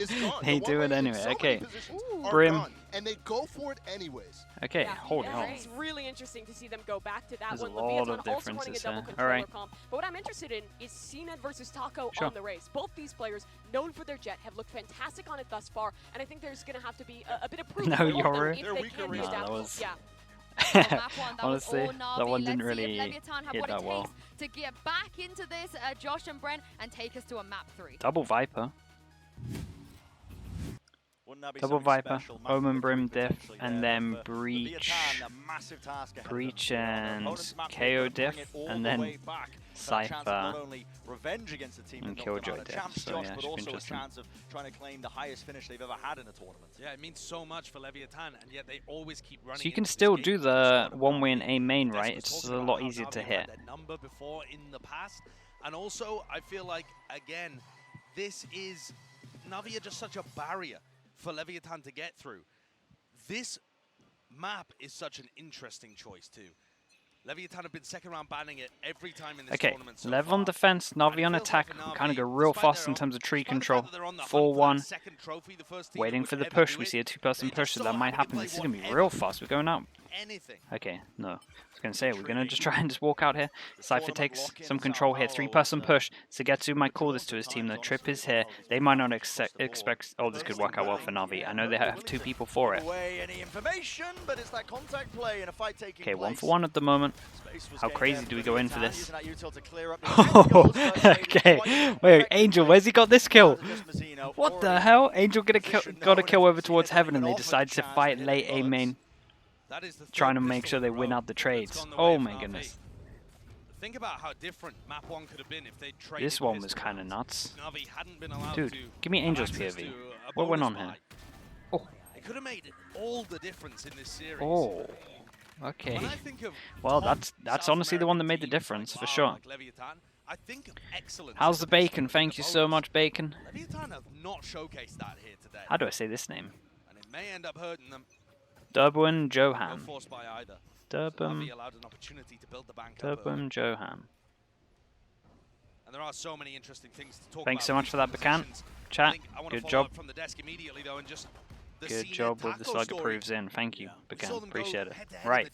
It's gone. They do it anyway. So okay. Brim. And they go for it anyways. Okay, yeah, holy hell. It's really interesting to see them go back to that There's one. a lot Leviatán of also running a differences double here. controller Alright. comp. But what I'm interested in is CNED versus Taco Sure. on the race. Both these players, known for their jet, have looked fantastic on it thus far. And I think there's going to have to be a bit of proof No, for both of them Yoru. if they can be Nah, that adaptable. was... Yeah. Honestly, that one didn't really Leviatán have hit what that it well. takes to get back into this, Josh and Bren, and take us to a map 3. Double Viper. Double Viper, Omen Brim Diff, and then Breach and KO Diff, and then Cypher and Killjoy Diff. So yeah, should be interesting. Yeah, it means so much for Leviatán, and yet they always keep running. So you can still do the one way in A main, right? It's a lot easier to hit. Number before in the past, and also I feel like again, this is Navi are just such a barrier for Leviatán to get through. This map is such an interesting choice too. Leviatán have been second round banning it every time in this tournament so Lev far. on defense, Navi on attack. Kind of go real fast in terms of tree control. 4-1. Waiting for the push. We see a two-person push, so that might happen. This is going to be real fast. We're going out. Okay, no. I was going to say, we're going to just try and just walk out here. Cypher takes some control here. Three-person push. Sugetsu might call this to his team. The trip is here. They might not expect... Oh, this could work out well for Navi. I know they have 2 people for it. Okay, 1-for-1 at the moment. How crazy do we go in for this? Okay, wait, Angel, where's he got this kill? What the hell? Angel got a kill over towards Heaven, and they decide to fight late A main, trying to make sure they win out the trades. Oh my goodness. Think about how different map 1 could have been if they traded. This one was kind of nuts. Navi hadn't been allowed Dude, to give me Angel's POV. What went on here? Oh. It could have made all the difference in this series. Oh. Okay. Well, that's honestly the one that made the difference, for sure. How's the bacon? Thank you so much, bacon. Leviatán have not showcased that here today. How do I say this name? And it may end up hurting them. Durbin Johan. No force by either. Durbin Johan. And there are so many interesting things to talk Thanks about. so much for that, Bacan. Chat, good job. From the desk immediately, though, and just Good job with the slug approves in. Thank you, Bacan. Appreciate it. Right.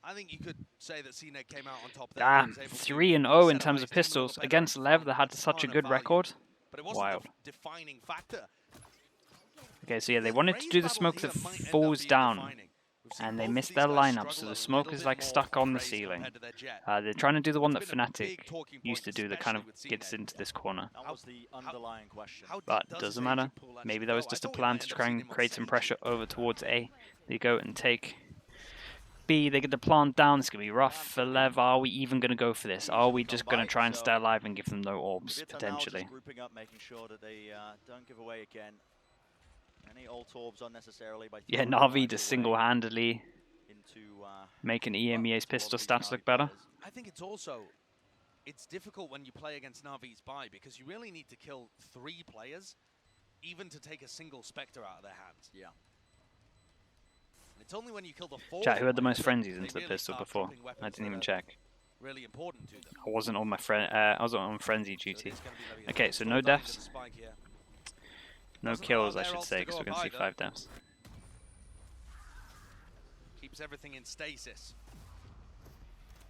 I think you could say that CNED came out on top there. 3-0 in terms of pistols against Lev that had such a good record. Wild. Okay, so yeah, they wanted to do the smoke that falls down, and they missed their lineup, so the smoke is like stuck on the ceiling. They're trying to do the one that Fnatic used to do that kind of gets into this corner. But doesn't matter. Maybe that was just a plan to try and create some pressure over towards A. They go and take B, they get the plant down. It's going to be rough for Lev. Are we even going to go for this? Are we just going to try and stay alive and give them no orbs, potentially? Yeah, Navi just single-handedly making EMEA's pistol stats look better. I think it's difficult when you play against Navi's buy, because you really need to kill 3 players even to take a single Spectre out of their hands. Yeah. It's only when you kill the 4th Chat, who had the most frenzies into the pistol before? I didn't even check. Really important to them. I wasn't on my I wasn't on frenzy duty. Okay, so no deaths. No kills, I should say, because we're going to see 5 deaths. Keeps everything in stasis.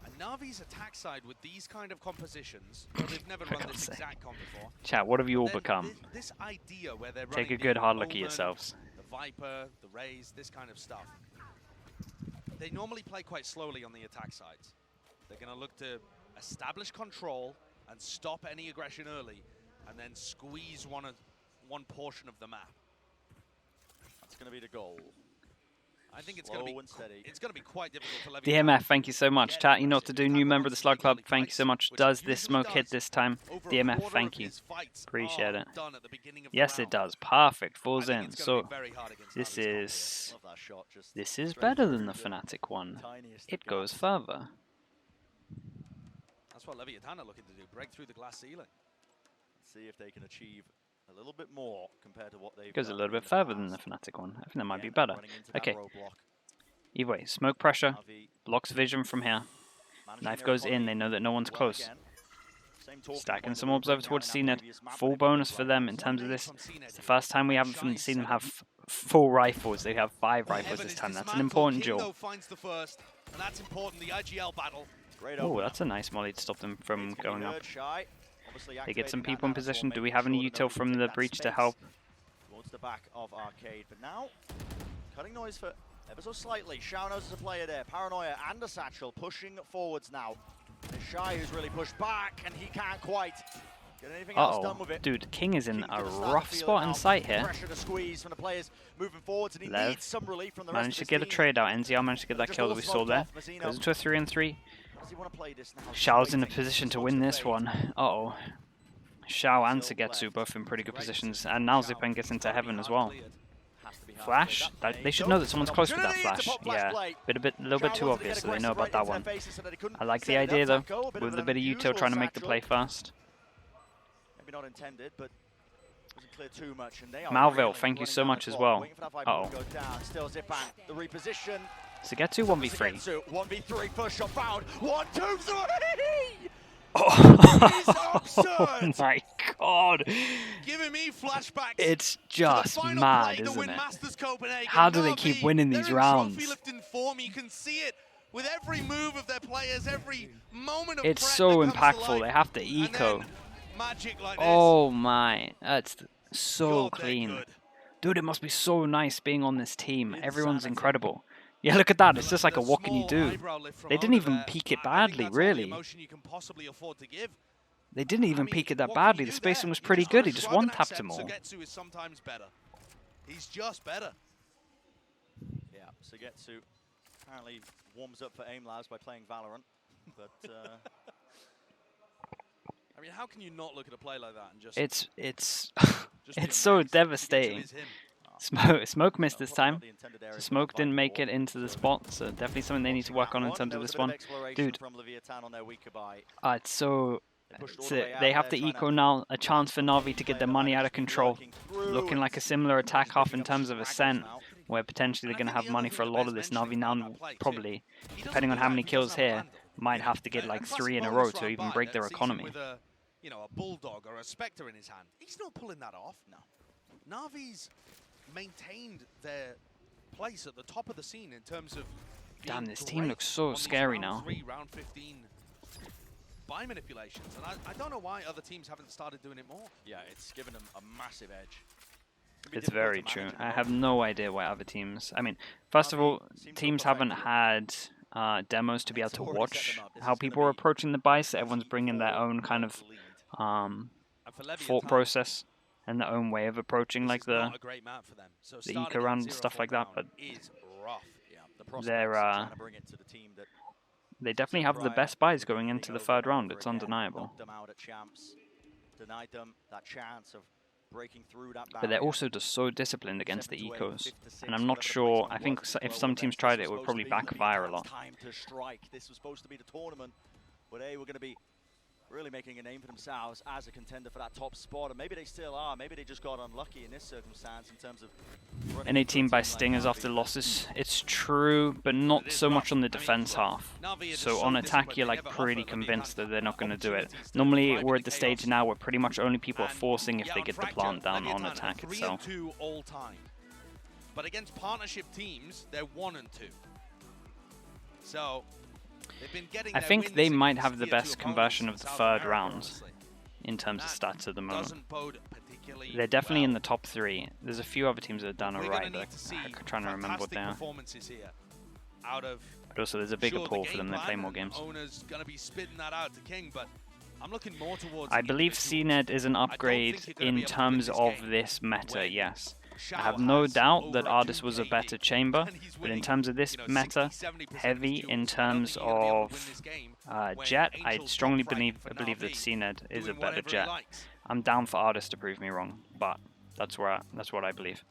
And Navi's attack side with these kind of compositions, well, they've never run this exact comp before. Chat, what have you all become? This idea where they're Take a good hard look at yourselves. The Viper, the Raze, this kind of stuff. They normally play quite slowly on the attack sides. They're going to look to establish control and stop any aggression early, and then squeeze one portion of the map. That's going to be the goal. I think it's going to be quite difficult for Leviatán. DMF, thank you so much. Chat, you know what to do. New member of the Slug Club, thank you so much. Does this smoke hit this time? DMF, thank you. Appreciate it. Yes, it does. Perfect. Falls in. So, this is better than the Fnatic one. It goes further. That's what Leviatán are looking to do. Break through the glass ceiling. See if they can achieve a little bit more compared to what they've Goes a little bit further than the Fnatic one. I think that might be better. Okay. Either way, smoke pressure, blocks vision from here. Knife goes in, they know that no one's close. Stacking some orbs over towards CNED. Full bonus for them in terms of this. It's the first time we haven't seen them have full rifles. They have 5 rifles this time. That's an important duel. Oh, that's a nice molly to stop them from going up. They get some people in position. Do we have any util from the breach to help? Towards the back of Arcade, but now cutting noise for ever so slightly. Shao knows there's a player there. Paranoia and a Satchel pushing forwards now. It's Shy who's really pushed back, and he can't quite get anything else done with it. Dude, King is in a rough spot in sight here. Pressure to squeeze from the players moving forwards, and he Lev needs some relief from the managed to get a trade out. NZR managed to get that kill that we saw there. Goes into a 3-on-3. Shao's in a position to win this one. Uh-oh. Shao and Sugetsu both in pretty good positions, and now Zippen gets into heaven as well. Flash? They should know that someone's close with that flash. Yeah, a little bit too obvious, so they know about that one. I like the idea though, with a bit of util trying to make the play fast. Maybe not intended, but doesn't clear too much, and they are Malville, thank you so much as well. Uh-oh. Still Zippen, the reposition. Sugetsu 1v3. 1v3, first shot found. 1, 2, 3! Oh my god! Giving me flashbacks. It's just mad, isn't it? How do they keep winning these rounds? You can see it with every move of their players, every moment of it's so impactful. They have to eco. Oh my, that's so clean. Dude, it must be so nice being on this team. Everyone's incredible. Yeah, look at that. It's just like a what can you do? They didn't even peek it badly, really. They didn't even peek it that badly. The spacing was pretty good. He just one-tapped them all. He's just better. Yeah, Sugetsu apparently warms up for Aim Labs by playing Valorant. But I mean, how can you not look at a play like that and just... It's so devastating. Smoke missed this time, so Smoke didn't make it into the spot, so definitely something they need to work on in terms of this one. Dude, it's so... they have to eco now, a chance for Navi to get their money out of control. Looking like a similar attack half in terms of Ascent, where potentially they're going to have money for a lot of this. Navi now probably, depending on how many kills here, might have to get like 3 in a row to even break their economy. You know, a Bulldog or a Spectre in his hand. He's not pulling that off. No. Navi's maintained their place at the top of the scene in terms of... Damn, this team looks so scary now. Round 15 buy manipulations, and I don't know why other teams haven't started doing it more. Yeah, it's given them a massive edge. It's very true. I have no idea why other teams... I mean, first of all, teams haven't had demos to be able to watch how people are approaching the buy, so everyone's bringing their own kind of thought process and their own way of approaching like the eco round and stuff like that, but they definitely have the best buys going into the 3rd round. It's undeniable. But they're also just so disciplined against the ecos, and I'm not sure. I think if some teams tried it, it would probably backfire a lot. This was supposed to be the tournament, but they were going to be really making a name for themselves as a contender for that top spot, and maybe they still are. Maybe they just got unlucky in this circumstance in terms of... Any team by stingers after losses, it's true, but not so much on the defense half. So on attack, you're like pretty convinced that they're not going to do it. Normally, we're at the stage now where pretty much only people are forcing if they get the plant down on attack itself. 3-2 all time. But against partnership teams, they're 1-2. So... I think they might have the best conversion of the 3rd round in terms of stats at the moment. They're definitely in the top 3. There's a few other teams that have done alright, but I'm trying to remember what they are. But also there's a bigger pool for them, they play more games. I believe CNED is an upgrade in terms of this meta, yes. I have no doubt that Ardis was a better chamber, but in terms of this meta, heavy in terms of Jet, I strongly believe that CNED is a better Jet. I'm down for Ardis to prove me wrong, but that's what I believe.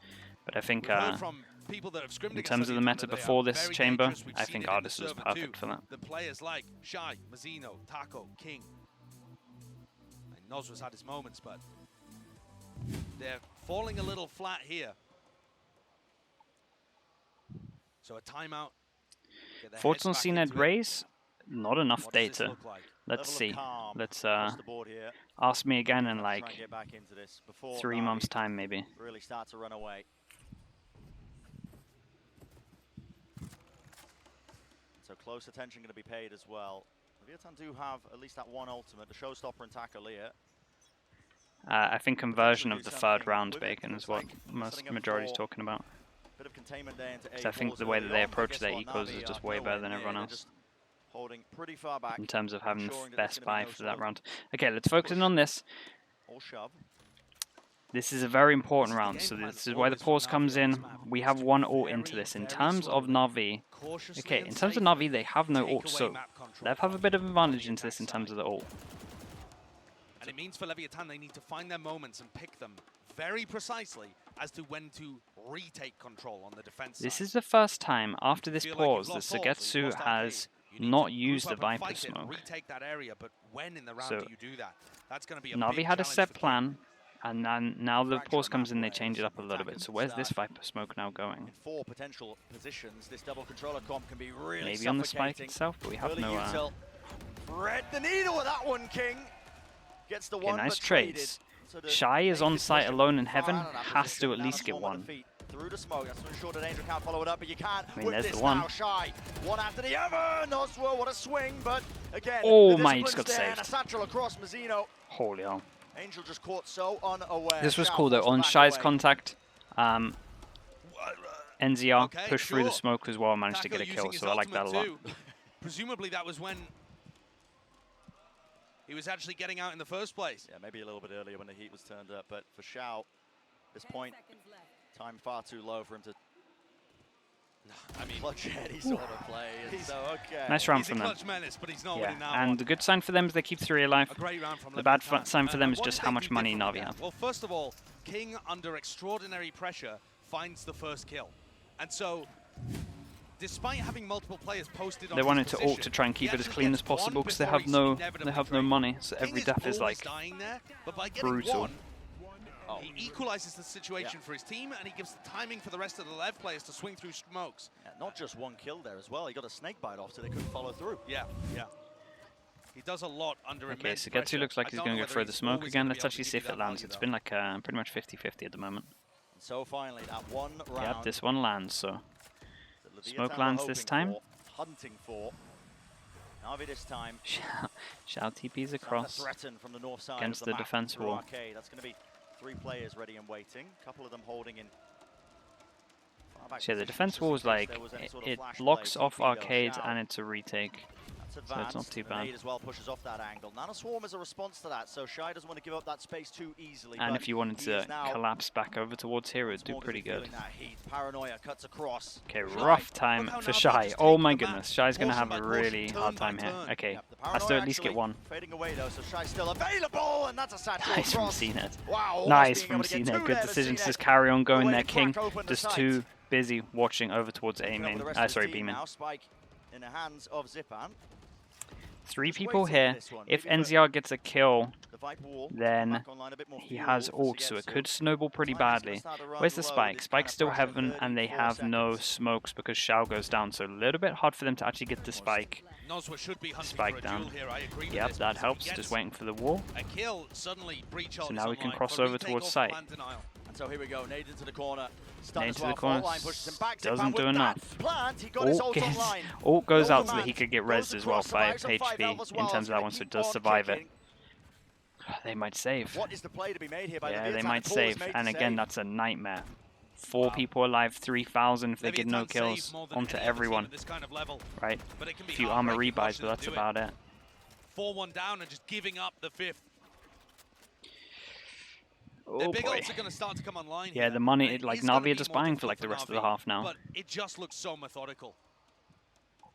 But I think in terms of the meta before this chamber, I think Ardis was perfect for that. The players like Shy, Mazzino, Taco, King. Nozra's had his moments, but they're falling a little flat here. So a timeout. Thoughts on CNED raise? Not enough data. Let's Level see. of calm Let's across the board here. ask me again in Try and like get back into this before 3 Navi months' time, maybe. really start to run away. So close attention going to be paid as well. Leviatán do have at least that one ultimate, the showstopper and Tackleer. I think conversion of the Potentially third something round with it. bacon is Looks what like most setting up majority's for talking about. Bit of containment there into 'Cause I think A-balls the way that early they on, but approach guess their what, ecos Navi is just are way better nowhere than near. everyone They're else. just holding pretty far back In terms of having the ensuring that there's best gonna be buy no for sort that of round. Okay, let's focus in on this. or shove. This is a very important This is the round, game so plan this is where the always for pause Navi comes on this in. map, We is have to one ult into very, this. In very terms of slowly, Navi, cautiously okay, and in terms of safely Navi, they have no take ult, away so map control they have a from bit of advantage the into this in attack terms of side. the ult. And it means for Leviatán they need to find their moments and pick them very precisely as to when to retake control on the defense This side. is the first time after this Feel like you've pause that lost all, so you've Sugetsu lost has Arcade. You need not to used group the up and Viper fight it, smoke. retake that area, but when in the round So do you do that? That's going to be a Navi big had a challenge set for King. plan, and then now the Fracture pause of comes map in, they players. change it up a little bit. Attackers So where's this start Viper smoke now going? in 4 potential positions. This double controller comp can be really Maybe on the spike suffocating. itself, but we have Early no... util. Thread the needle with that one, King. Gets the Okay, one, nice but traded. trades. So the Shy is on Angel site pushing alone in far heaven, out of that has position. to at Now least the get swarm with one. the feet through the smoke. That's to ensure that Angel can't follow it up, but you can't. I mean, With there's this the one. now, Shy. One after the other. Noswell, what a swing, but again, Oh the my, he just discipline's got there, and a saved. satchel across Mazzino. Holy hell. Angel just caught so unaware. This was Shao cool though. forced to On back Shy's away. contact, NZR Okay, pushed through the sure. smoke as well, managed to Taco get a kill, using his so I like that a lot. ultimate too. Presumably that was when he was actually getting out in the first place. Yeah, maybe a little bit earlier when the heat was turned up, but for Shao, this point, time far too low for him to I mean, clutch any sort of play. And so, okay. Nice round he's a from them. clutch menace, but he's not Yeah, winning that and one. the good sign for them is they keep 3 alive. A great round from The bad Leviatán. sign for them is what just did how they much do money differently Navi then? have. Well, first of all, King, under extraordinary pressure, finds the first kill. And so, despite having multiple players posted on They his wanted to ult position, to try and keep he it as actually clean as gets one possible because they before have he's no inevitably traded. money, so every King death is always like dying there, but by getting brutal. one, he equalizes the situation for his team, and he gives the timing for the rest of the Lev players to swing through smokes. Yeah, not just one kill there as well. He got a snake bite off so they couldn't follow through. Yeah, yeah. He does a lot under Okay, immense Sugetsu pressure. looks like I he's don't going know to go whether throw the he's smoke always again. gonna Let's be able actually to see give if you it that lands. value, It's though. been like pretty much 50-50 at the moment. And so finally, that one round. Yep, this one lands, so that Leviatán smoke were lands this hoping time. for, hunting for. Navi this time. Shao TP's Starting to across. threaten from the north side against of the the map defense through wall. Arcade. That's going to be 3 players ready and waiting. A couple of them holding in. far back So yeah, the positions defense just wall in is case like, there was any sort of it flash blocks play. off TP though, arcades Shao. and it's a retake. That's So it's advanced. not too The bad. nade as well pushes off that angle. Nano Swarm is a response to that, so Shy doesn't want to give up that space too easily. And but if you wanted he to is now collapse back over towards here, it would do once more pretty gonna be good. feeling that heat. Paranoia cuts across. Okay, Shy. rough time Look how for Navi Shy. just Oh take my the map, goodness, Shy's going to portion have a by portion, really turn hard by time here. turn. Okay, Yep, the has to Paranoia at least get actually one. fading away though, so Shy's still available, and that's a satchel Nice from across. CNET. Wow, almost Nice being from able to get CNET. 2 Good there to decision to CNET. just carry on going Way there. to King crack open the just sight. too busy watching over towards A Picking up main. with the rest of his Sorry, team B main. now. Spike in the hands of Zipan. 3 Just people waiting for here. this one. If Maybe for NZR gets a kill, the Viper wall to come then back online, a bit more he fuel has for ult, so it Sugetsu. could snowball pretty Timing's gonna badly. start to run Where's the low, spike? this Spike's still kind of pressure, heaven, and they 34 have no seconds. smokes because Shao goes down, so a little bit hard for them to actually get the spike. Noswa should be hunting Spike for a down. duel here. I agree with Yep, this, that because if helps. he Just gets waiting for the wall. a kill, suddenly breach ult So is now we can online cross for over retake towards off site. plan denial. And so here we go, nade into the corner. Stun Nade as to the well, corner, fault line pushes him back. doesn't Zipan do with enough. that plant, he got his ult online. Ult goes No out so that command. he could get Goes rezzed as well, across, 5 survives on 5 health HP as well. in terms of that Gonna one, so it keep does on survive it. kicking. They might save. What is the play to be made here by Yeah, Leviatán? they The might call is save. made to And again, save. that's a nightmare. 4 Wow. people alive, 3,000 if they get no Leviatán kills save more than onto any other team everyone, at this kind of level, right? but it can A be few armor heartbreaking rebuys, watching but them that's do it. about it. 4-1 down and just giving up the 5th. Oh Their big boy. ults are going to start to come online Yeah, here, the money, and it like is gonna Navi be are just more buying for difficult like the rest of the Navi, half now. But it just looks so methodical.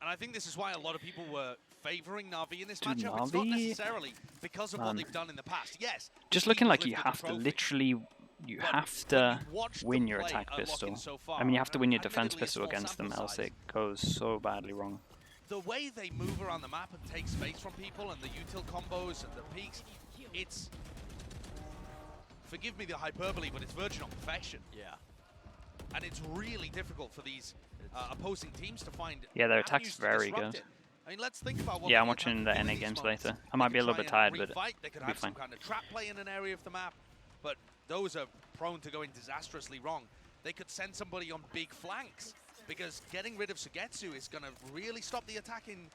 And I think this is why a lot of people were favoring Navi in this Dude, matchup. It's not Navi, necessarily because of what they've done in the past. Yes, the Just team looking has like you lifted the have to trophy, literally, you but have when to you watch the win your play attack unlocking pistol. so far, I mean, you have to win your defense admittedly a pistol small against them, sample else size, it goes so badly wrong. the way they move around the map and take space from people and the util combos and the peaks, it's, forgive me the hyperbole, but it's verging on perfection. Yeah. And it's really difficult for these opposing teams to find Yeah, their attack's avenues to very disrupt good. it. I mean, let's think about what Yeah, I'm Leviatán watching can the do in NA these games moments. later. I They might could be a little try bit and tired, but refight, they could it'll be have some fine. kind of trap play in an area of the map, but those are prone to going disastrously wrong. They could send somebody on big flanks, because getting rid of Sugetsu is going to really stop the attacking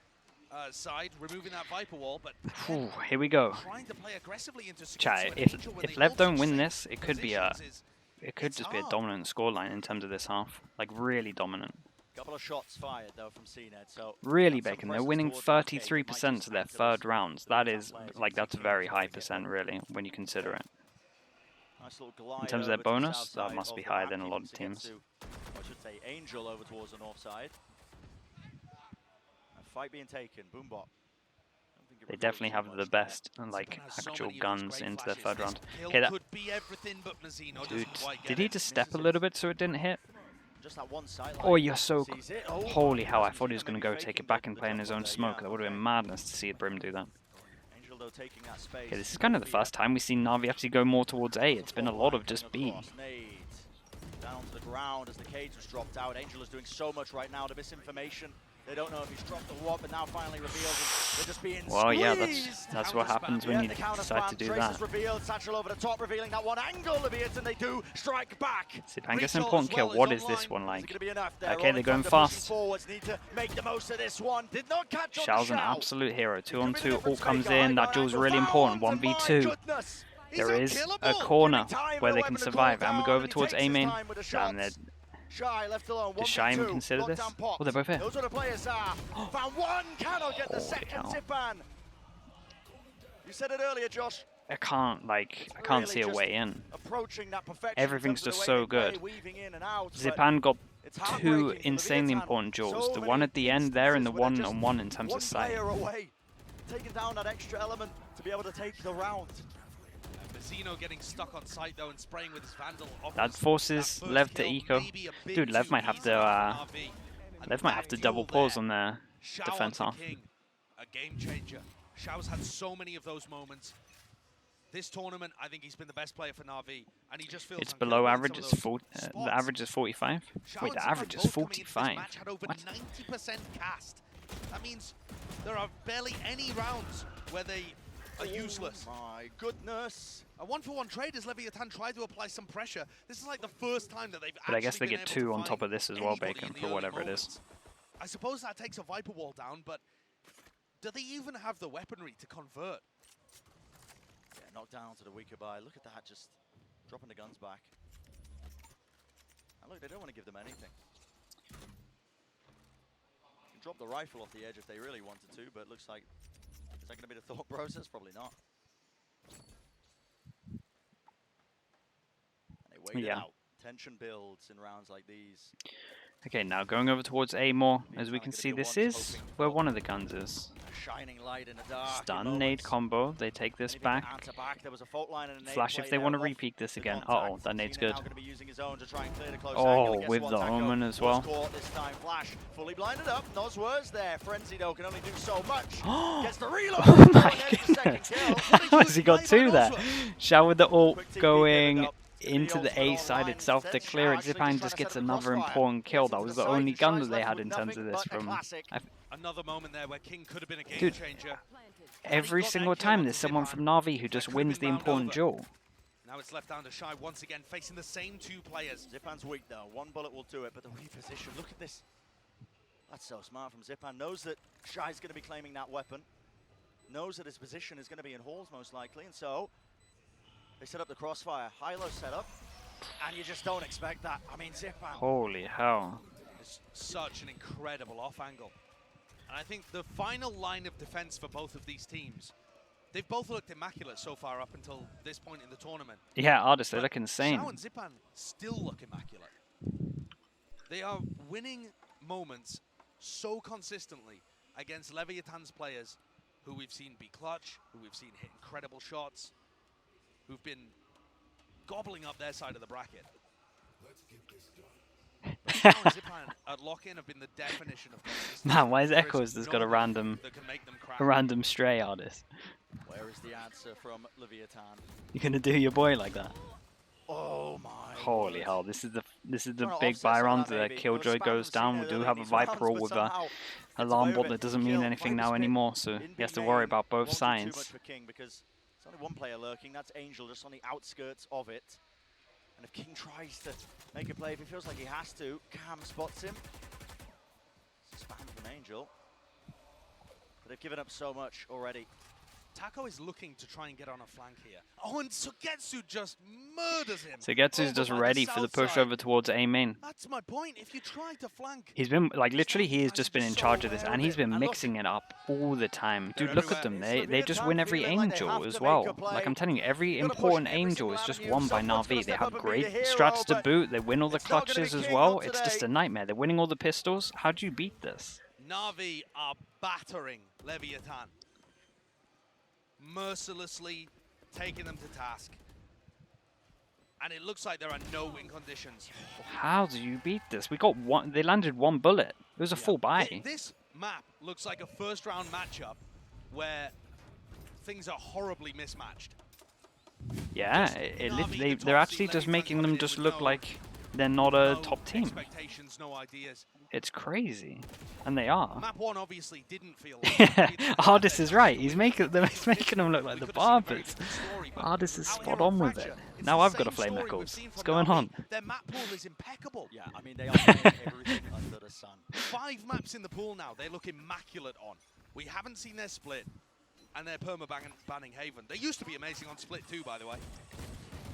side, removing that Viper wall, but Ooh, here we go. trying to play aggressively into Sugetsu Chat, and if Angel when if they Lev hold don't such win safe this, it could be a positions just be a hard. dominant scoreline in terms of this half. Like really dominant. Couple of shots fired though from CNED, so Really, that's some Bacon. They're presence winning towards Arcade. It might 33% just of their take those third rounds. That is players like into that's a teams very to high get percent, one. really, when you consider it. Nice little glide In terms of over their to the bonus, south that side must of be the higher map, than a lot of keeping teams. Sugetsu, or I should say Angel, over towards the north side. A fight being taken, Boombot. They definitely have the best like actual guns into their third round. Okay, that could be everything, but Mazzino dude, doesn't quite get did he it. just step a little bit so it didn't hit? Just that one sight Oh, line. you're so Sees it. Oh, holy hell! I Mazzino thought he was gonna maybe go faking take it back the and play in his jump own there, smoke. yeah, That would have been okay. madness to see Brim do that. Angel though taking that space. Okay, this is kind of the first time we've seen Navi actually go more towards A. It's been a lot of just B. Nades down to the ground as the cage was dropped out. Angel is doing so much right now to misinformation. They don't know if he's dropped or what, but now finally reveals him. They're just being Well, yeah, squeezed. that's what happens when you the counter decide spam. to do Trace that. is revealed. Satchel over the top, revealing that one angle. Leviatán, they do strike back. Zipan gets an Retail important as kill. well What is is this online. one Is it like? gonna be enough there? Okay, Rolling they're going Thunder pushing fast. Forwards, need to make the most of this one. Did not catch on Xiao's the an Xiao. absolute hero. 2 on Could be the 2, all difference comes maker. in. That High duel's angle really important. found, and my 1v2. goodness, he's There is a unkillable. corner Giving time where for they the can weapon to survive, cool and we down, go over and he towards takes A his main. time with the Damn, shots. Shy left alone. does Shy even 1v2. consider this? Lockdown popped. Oh, they're both here. Those are the players are. Found one, cannot get the Holy second. hell. Zipan. You said it earlier, Josh. I can't Really see a just way in. Approaching that perfection. Everything's in terms just of the way so they play, good. weaving in and out, but Zipan got it's 2 heartbreaking for insanely Leviatán. important duels. So The many one at the end there and the instances where they're just one-on-one in terms one of sight. player away, taking down that extra element to be able to take the round. Mazzino getting stuck on site though and spraying with his Vandal. That forces first Lev to kill eco. maybe a bit Dude, Lev too might have easy to for Navi. And Lev might have that to double duel pause there. on their Xiao defense onto half. King, a game changer. Xiao's had so many of those moments. This tournament, I think he's been the best player for Navi, and he just feels It's unkillable below in average. some of It's those the spots. average is 45. Xiao Wait, and the Zipan average is both coming into this 45. match had over What? 90% cast. That means there are barely any rounds where they are useless. Oh my goodness. A 1-for-1 trade as Leviatán tried to apply some pressure. This is like the first time that they've But I guess actually they been get able 2 to on top find of this as well, anybody Bacon, in the for early whatever it is. moments. I suppose that takes a Viper wall down, but do they even have the weaponry to convert? Yeah, knocked down to the weaker buy. Look at that, just dropping the guns back. And look, they don't want to give them anything. You can drop the rifle off the edge if they really wanted to, but it looks like, is that going to be the thought process? Probably not. And they wait it Yeah. out. Tension builds in rounds like these. Okay, now going over towards A more. As we can see, this is where one of the guns is. A shining light in the dark. Stun, nade combo. They take this back. There was a fault line and a nade Flash play if they there want to off repeat this the again. contact. Uh-oh, that nade's Cena good. now gonna be using his own to try and clear the close Oh, angle. And guess with what, the Taco Omen as was well. caught this time. Flash fully blinded up. Nos was there. Frenzy though can only do so much. Gets the reload. Oh my and there's the second goodness. kill. How has he got 2 there? Xiao with the ult Quick TP going given up. into the A side itself to clear it. Zipan just gets another important kill. That was the only gun that they had in terms of this from... Another moment there where King could have been a game Dude, changer. every single time there's someone from Navi who just wins the important duel. Now it's left down to Shy once again, facing the same 2 players. Zipan's weak though. One bullet will do it, but the reposition. Look at this. That's so smart from Zipan. Knows that Shy's going to be claiming that weapon. Knows that his position is going to be in halls most likely, and so they set up the crossfire. High-low setup, and you just don't expect that. I mean, Zipan. Holy hell. It's such an incredible off angle. And I think the final line of defense for both of these teams, they've both looked immaculate so far up until this point in the tournament. Yeah, artists, they But look insane. Xiao and Zipan still look immaculate. They are winning moments so consistently against Leviatán's players who we've seen be clutch, who we've seen hit incredible shots, who've been gobbling up their side of the bracket. Xiao and Zipan at lock-in have been the definition of consistency. Man, why is There Echoes just got a no random one that can make them crack. stray artist? Where is the answer from Leviatán? You're gonna do your boy like that? Oh my. Holy word. hell! This is the Trying to big offset buy some of round. that, maybe. Killjoy goes down. We do have a Viper with a alarm bot that doesn't mean anything now anymore, so he has to worry about both Won't do too much sides. for King because there's only one player lurking. That's Angel, just on the outskirts of it. And if King tries to make a play, if he feels like he has to, Cam spots him. Spam from Angel. But they've given up so much already. Taco is looking to try and get on a flank here. Oh, and Sugetsu just murders him. Sugetsu's just ready for the push over towards A main. That's my point. If you try to flank, He's been, like, literally he has just been in charge of this, and he's been mixing it up all the time. Dude, look at them. They just win every Angel as well. Like, I'm telling you, every important Angel is just won by Navi. They have great strats to boot. They win all the clutches as well. It's just a nightmare. They're winning all the pistols. How do you beat this? Navi are battering Leviatán. Mercilessly taking them to task. And it looks like there are no win conditions. How do you beat this? We got one. They landed one bullet. It was a full buy. This map looks like a first round matchup where things are horribly mismatched. Yeah, they're actually just making them just look like they're not a top team. Expectations, no ideas. It's crazy, and they are. Map 1 obviously didn't feel like Ardis is right. He's making them look like the barbers. Ardis is spot on with it. Now I've got to flame echoes. What's going on? Their map pool is impeccable. Yeah, I mean, they are playing everything under the sun. 5 maps in the pool now. They look immaculate on. We haven't seen their split, and they're perma-banning Haven. They used to be amazing on split too, by the way.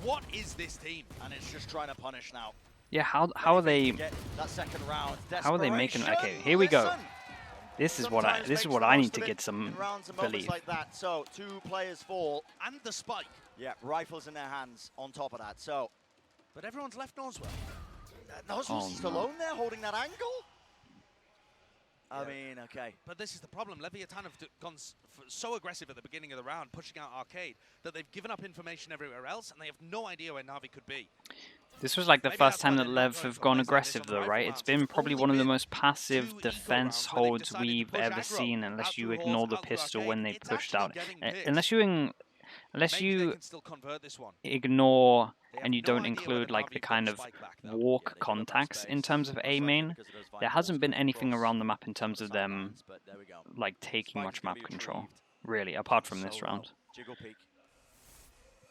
What is this team? And it's just trying to punish now. Yeah, how are they? That second round. How are they making? Okay, here we go. This is what I need to get some belief. Like that. So 2 players fall, And the spike. yeah, rifles in their hands. On top of that, so But everyone's left Noswell. Noswell's still alone there, holding that angle. I mean, okay. But this is the problem. Leviatán have gone so aggressive at the beginning of the round, pushing out Arcade, that they've given up information everywhere else, and they have no idea where Navi could be. This was like the first time that Lev have gone aggressive though, right? It's been probably one of the most passive defense holds we've ever seen, unless you ignore the pistol when they pushed out. Unless you ignore and you don't include like the kind of walk contacts in terms of A main, there hasn't been anything around the map in terms of them like taking much map control, really, apart from this round. Jiggle peek.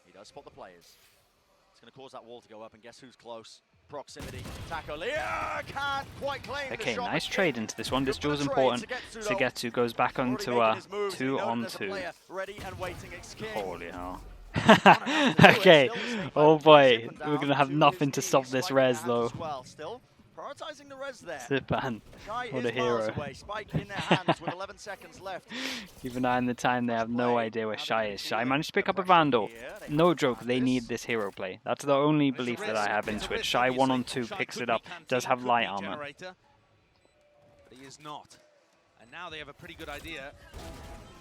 He does spot the players. It's going to cause that wall to go up, and guess who's close? Proximity. Taco Leah can't quite claim Okay, the shot. nice trade into this one. This duel's important. Sugetsu goes back onto a 2-on-2. Ready and waiting. Holy hell. Okay, oh boy, we're going to have nothing to stop this res though. Still prioritizing the res there. Zipan, what a hero. Spike in their hands with 11 seconds left. Keep an eye on the time, they have no idea where Shy is. Shy managed to pick up a Vandal. No joke, they need this hero play. That's the only belief that I have into it. Shy 1-on-2 picks it up, does have light armor. But he is not. And now they have a pretty good idea.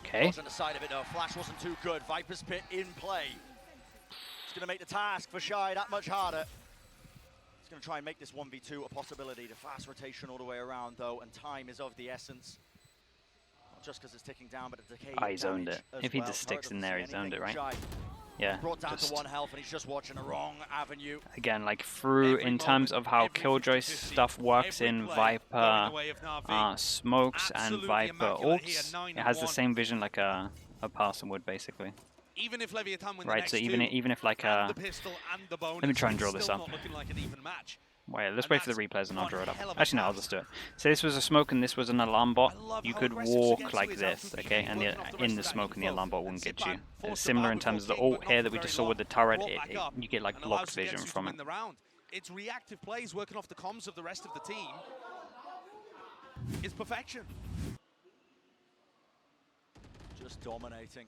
Okay. On the side of it though, Flash wasn't too good. Viper's Pit in play. It's going to make the task for Shy that much harder. He's going to try and make this 1v2 a possibility. The fast rotation all the way around though, and time is of the essence. Not just because it's ticking down, but the decay. He's owned it. If he just sticks in there, he's owned it, right? Yeah. Brought down to 1 health, and he's just watching the wrong avenue. Again, like through in terms of how Killjoy's stuff works in Viper smokes and Viper ults, it has the same vision like a Parson would basically. Even if Leviatán win right, so even if like a... Let me try and draw this up. Wait, let's wait for the replays and I'll draw it up. Actually, no, I'll just do it. So this was a smoke and this was an alarm bot. You could walk like this, okay? And in the smoke and the alarm bot wouldn't get you. It's similar in terms of the ult here that we just saw with the turret. You get like blocked vision from it. It's reactive plays working off the comms of the rest of the team. It's perfection. Just dominating.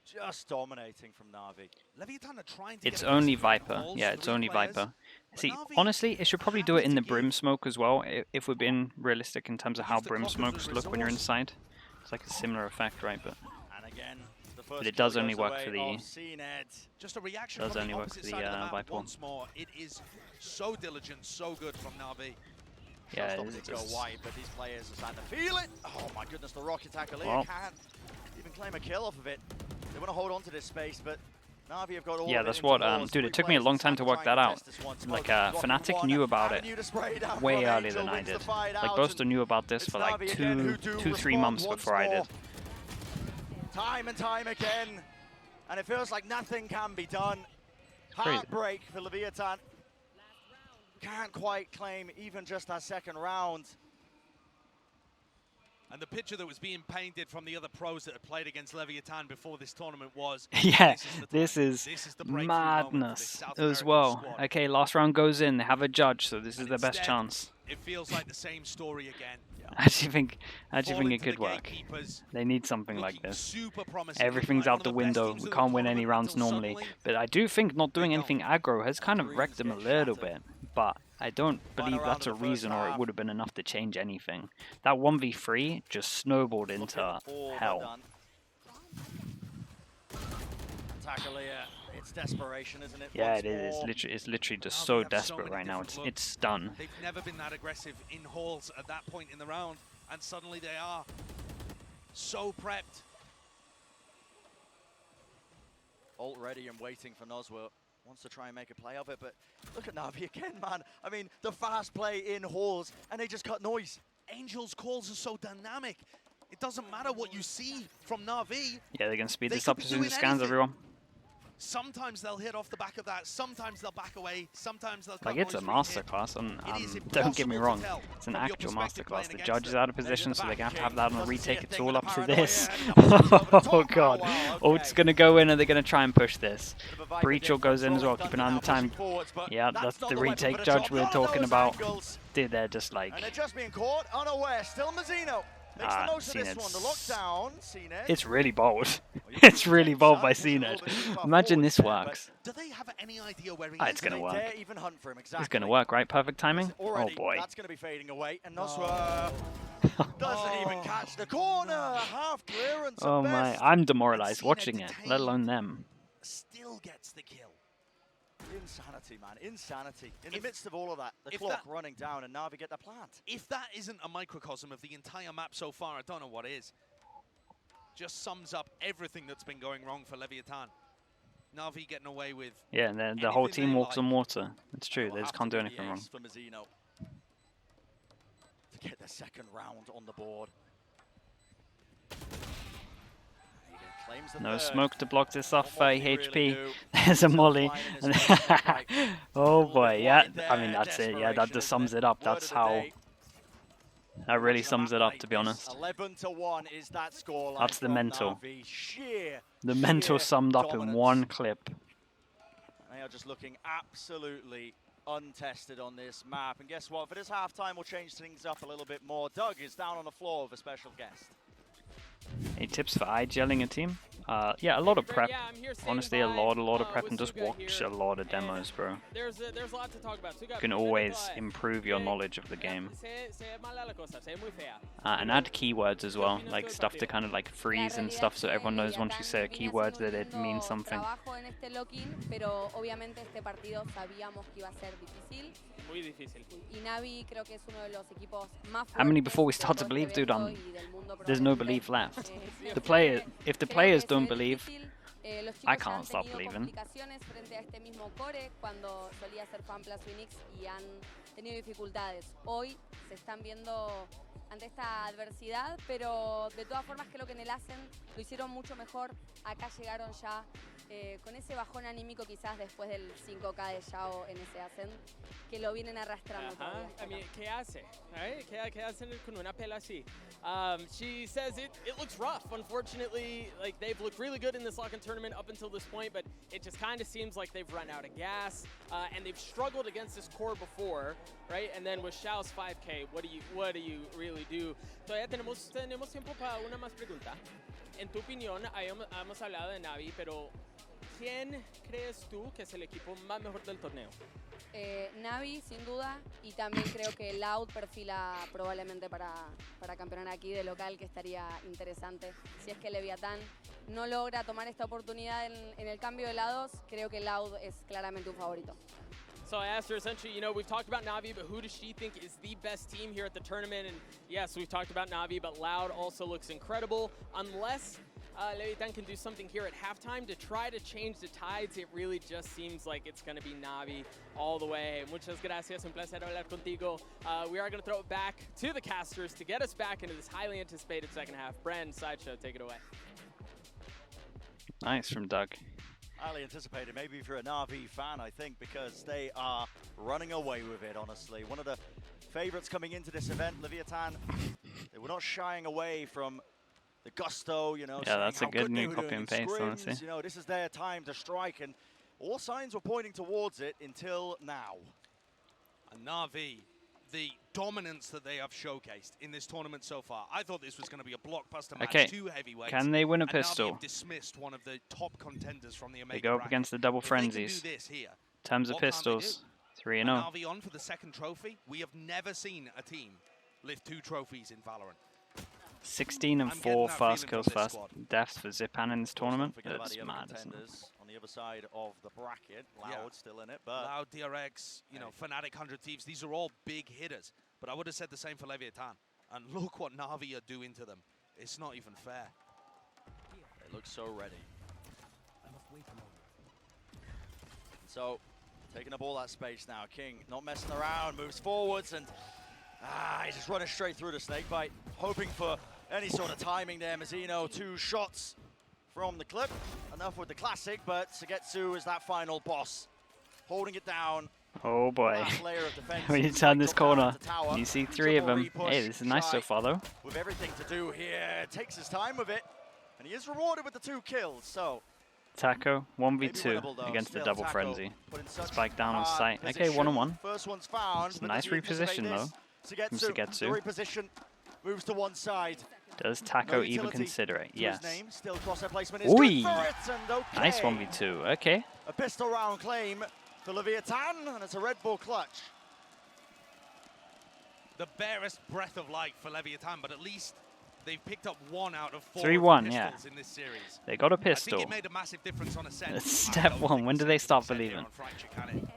Just dominating from Navi. Leviatán are trying to it's only Viper. Yeah, it's only Viper. See, honestly, it should probably do it in the Brim smoke as well, if we're being realistic in terms of how Brim smokes look when you're inside. It's like a similar effect, right? But it does only work for the... Just a reaction does only work for the Viper one. Once more, it is so diligent, so good from Navi. Yeah, it's go wide, but these players are starting to feel it. Oh my goodness, the rocket tackle here can't even claim a kill off of it. They want to hold on to this space, but Navi have got all Yeah, of it that's into what, Hall's. dude, it took me a long time to work that out. Like, Fnatic knew about it way earlier than I did. Like, Boaster knew about this for like 2-3 months before I did. Time and time again, and it feels like nothing can be done. Heartbreak for Leviatán. Can't quite claim even just that second round. And the picture that was being painted from the other pros that had played against Leviatán before this tournament was, Yeah, this is the madness as well. Squad. Okay, last round goes in, they have a judge, so this is their best chance. It feels like the same story again. I actually think it could work. They need something like this. Everything's out the window, we can't win any rounds normally. But I do think not doing anything aggro has kind of wrecked them a little bit. But I don't believe that's a reason, or it would have been enough to change anything. That 1v3 just snowballed into hell. It's desperation, isn't it? Yeah, it is. It's literally just so desperate right now. It's done. They've never been that aggressive in halls at that point in the round, and suddenly they are so prepped. Alt ready and waiting for Nozwa. Wants to try and make a play of it, but look at Navi again, man. I mean, the fast play in halls, and they just cut noise. Angel's calls are so dynamic. It doesn't matter what you see from Navi. Yeah, they're going to speed this up as soon as it scans, everyone. Sometimes they'll hit off the back of that, sometimes they'll back away, sometimes they'll like, it's a masterclass, and don't get me wrong, it's an actual masterclass. The judge is out of position, so they're going to have that on a retake. It's all up to this. Oh god, Ult's going to go in and they're going to try and push this. Breachel goes in as well, keep an eye on the time. Yeah, that's the retake judge we were talking about. Dude, they're just like... And they're just being caught unaware, still Mazzino. Makes the most of this one. The lockdown, it's really bold. It's really bold by CNED. Imagine this works. Do they have any idea where he is? It's going to work. Even hunt for him, exactly. It's going to work, right? Perfect timing? Oh boy. That's going to be fading away. And Nozwa doesn't even catch the corner. Half clearance. Oh my, I'm demoralized watching it, let alone them. Still gets the kill. Insanity, man. Insanity. In the midst of all of that, the clock running down and Navi get the plant. If that isn't a microcosm of the entire map so far, I don't know what is. Just sums up everything that's been going wrong for Leviatán. Navi getting away with... Yeah, and then the whole team walks on water. It's true, they just can't do anything wrong. For Mazzino to get the second round on the board. No smoke to block this off HP. There's a molly. Oh boy, yeah. I mean, that's it. Yeah, that just sums it up. That's how... That really sums it up, to be honest. 11-1 is that scoreline. That's the mental. The mental summed up in one clip. They are just looking absolutely untested on this map. And guess what? For this halftime, we'll change things up a little bit more. Doug is down on the floor with a special guest. Any tips for IGLing a team? Yeah, a lot of prep. Honestly, a lot of prep, and just watch a lot of demos, bro. There's a lot to talk about. You can always improve your knowledge of the game. And add keywords as well, like stuff to kind of like freeze and stuff, so everyone knows once you say a keyword that it means something. How many before we start to believe, dude? There's no belief left. If the players don't believe, I can't stop believing. Ante esta adversidad, pero de todas formas creo que en el Ascent lo hicieron mucho mejor. Acá llegaron ya con ese bajón anímico quizás después del 5K de Yao en ese Ascent, que lo vienen arrastrando todavía. I mean, ¿qué hace? Right? ¿Qué hacen con una pela así? She says it looks rough. Unfortunately, like they've looked really good in this lock-in tournament up until this point, but it just kind of seems like they've run out of gas, and they've struggled against this core before, right? And then with Xiao's 5K, what do you really do? Todavía tenemos tiempo para una más pregunta. En tu opinión, hemos hablado de Navi, pero ¿quién crees tú que es el equipo más mejor del torneo? Navi, sin duda, y también creo que Loud perfila probablemente para campeonar aquí de local, que estaría interesante. Si es que Leviatán no logra tomar esta oportunidad en el cambio de lados, creo que Loud es claramente un favorito. So I asked her essentially, you know, we've talked about Navi, but who does she think is the best team here at the tournament? And yes, we've talked about Navi, but Loud also looks incredible. Unless Leviatán can do something here at halftime to try to change the tides. It really just seems like it's going to be Navi all the way. Muchas gracias, un placer hablar contigo. We are going to throw it back to the casters to get us back into this highly anticipated second half. Bren, Sideshow, take it away. Nice from Doug. Highly anticipated, maybe if you're a Navi fan, I think, because they are running away with it, honestly. One of the favorites coming into this event, Leviatán, they were not shying away from the gusto, you know. Yeah, that's a good new copy copy and paste, honestly. You know, this is their time to strike, and all signs were pointing towards it until now. And Navi, the dominance that they have showcased in this tournament so far. I thought this was going to be a blockbuster match. Okay, 2 heavyweights. can they win a and pistol? Navi have dismissed one of the top contenders from the Omega They go up bracket. against the double If they can frenzies. do this here, Terms of what can't they pistols, do? 3-0. Navi on for the second trophy. We have never seen a team lift 2 trophies in Valorant. 16 and I'm 4 getting that fast feeling kills, from this fast squad. deaths for Zipan in this tournament. Forget about That's the other mad, isn't it? contenders on the other side of the bracket. Loud Yeah. still in it, but Loud, DRX, you know, Fnatic, 100 Thieves. These are all big hitters. But I would have said the same for Leviatán. And look what Navi are doing to them. It's not even fair. they look so ready. So, taking up all that space now. King not messing around, moves forwards, and he's just running straight through the snake bite, hoping for any sort of timing there. Mazzino, 2 shots from the clip. Enough with the classic, but Sugetsu is that final boss, holding it down. Oh boy. Last layer of defense. When you turn this Drop down corner, to tower. you see 3 of them. Repush, Hey, this is nice so Shy far though. with everything to do here, takes his time with it, and he is rewarded with the 2 kills. So Taco, maybe 1v2 winnable though. against the Still, double Taco frenzy. put in such Spike down on hard sight. Okay, position. 1-on-1. First one's found. It's a but nice does he anticipate reposition, this? From Sugetsu. The reposition moves to one side. Does Taco No even utility consider it? to his Yes. name. Still crosshair placement is Oi. good for it, and okay. Nice 1v2. Okay. A pistol round claim for Leviatán, and it's a Red Bull clutch. The barest breath of life for Leviatán, but at least they've picked up 1 out of 4 3-1, pistols yeah. in this series. They got a I pistol. think it made a massive difference on Ascent. That's I step don't 1. think When do they Ascent start can believing? on Fracture, can it?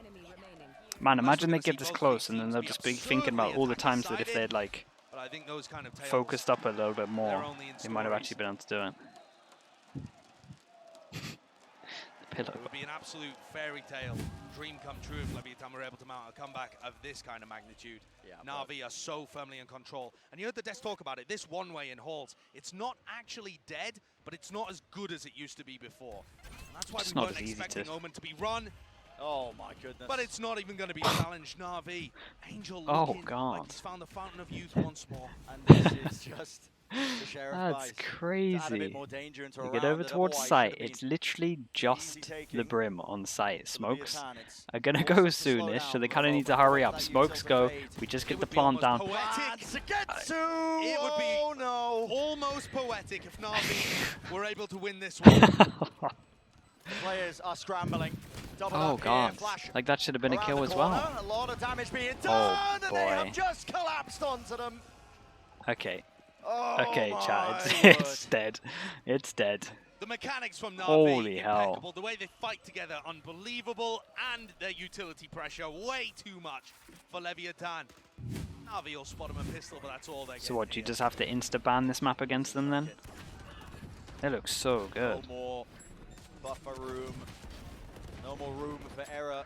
Man, Unless imagine we're they gonna get see this both of close these and then teams they'll be just be thinking absurdly about all the times that if attack-decided, they'd like but I think those kind of tales focused up a little bit more, they're only in they might have stories. actually been able to do it. The pillow. It would be an absolute fairy tale dream come true if Leviatán were able to mount a comeback of this kind of magnitude. Yeah, Navi are so firmly in control. And you heard the desk talk about it, this one-way in halls, it's not actually dead, but it's not as good as it used to be before. And that's why It's we not weren't as easy expecting to- Omen to be run, Oh my goodness. but it's not even going to be challenged. Navi, Angel Oh, looking God. like he's found the fountain of youth once more. And this is just the sheriff That's Vice. To add a crazy. bit more danger into a You get round over that towards otherwise sight, should have it's been literally just the taking brim on sight. for Smokes Leviatán. It's are gonna forces go to slow soonish, so down they kind of before need to hurry up. that Smokes utility go, fade. we just It get the would be plant almost down. poetic. Sugetsu! It would be Oh no! almost poetic if Navi were able to win this one. The players are scrambling. Double Oh up here, god, flash like that should have been a around kill the as well. corner. A lot of damage being Oh, done, and they boy. have just collapsed onto them. Okay, Oh okay, my Chad, word. it's dead. It's dead. The mechanics from Navi, Holy hell. impeccable. The way they fight together, unbelievable. And their utility pressure, way too much for Leviatán. Navi will spot him a pistol, but that's all they get. So what, do you here. just have to insta-ban this map against them then? They look so good. No more buffer room. No more room for error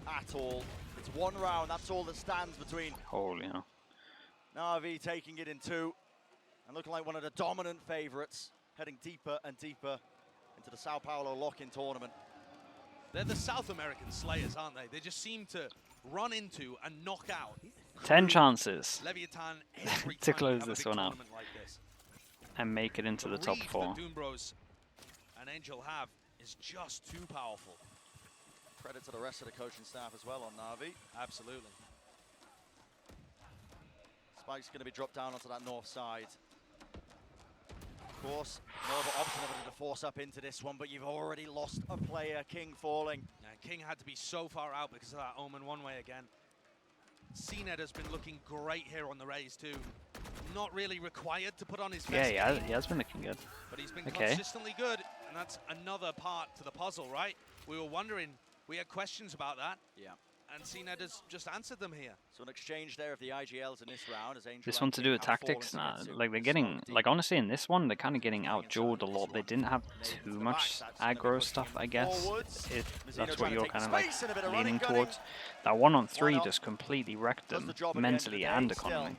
at all. It's one round, that's all that stands between Holy hell. Navi taking it in 2 and looking like one of the dominant favorites, heading deeper and deeper into the Sao Paulo lock-in tournament. They're the South American Slayers, aren't they? They just seem to run into and knock out 10 chances Leviatán every to time close we have a this big one out tournament like this. and make it into the top read 4. that Doom Bros and Angel have is just too powerful. Credit to the rest of the coaching staff as well on Navi. Absolutely. Spike's going to be dropped down onto that north side. Of course, no other option other than to force up into this one, but you've already lost a player, King falling. King had to be so far out because of that Omen one-way again. CNED has been looking great here on the Rays too. Not really required to put on his Yeah, best he has been looking good. but he's been Okay. consistently good, and that's another part to the puzzle, right? We were wondering, we had questions about that, Yeah. And CNED has just answered them here. So an exchange there of the IGLs in this round as Angel. This one to do with tactics, like they're getting, like honestly in this one they're kind of getting outdueled a lot. They didn't have too much aggro stuff, I guess, if that's what you're kind of like leaning towards. That 1-on-3 just completely wrecked them mentally and economy.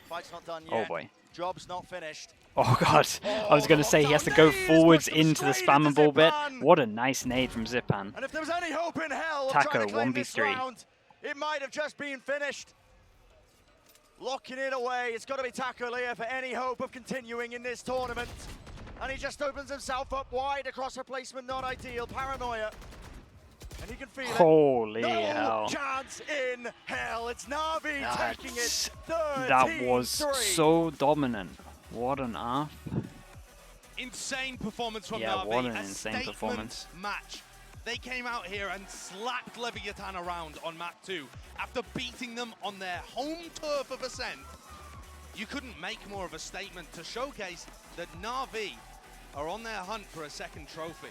Fight's not done Oh yet. boy. Job's not finished. Oh god, I was going to say he has to go forwards into the spammable bit. What a nice nade from Zipan. And if there was any hope in hell of Taco, trying to claim this 1v3. round, it might have just been finished. Locking it away, it's got to be Taco Leah for any hope of continuing in this tournament. And he just opens himself up wide across replacement, not ideal. Paranoia. And he can feel Holy it. hell. No chance in hell. It's Navi taking it. That was so dominant. What an ARF. Insane performance from Yeah, Navi. what an A insane statement performance. match. They came out here and slapped Leviatán around on map 2 after beating them on their home turf of Ascent. You couldn't make more of a statement to showcase that Navi are on their hunt for a second trophy.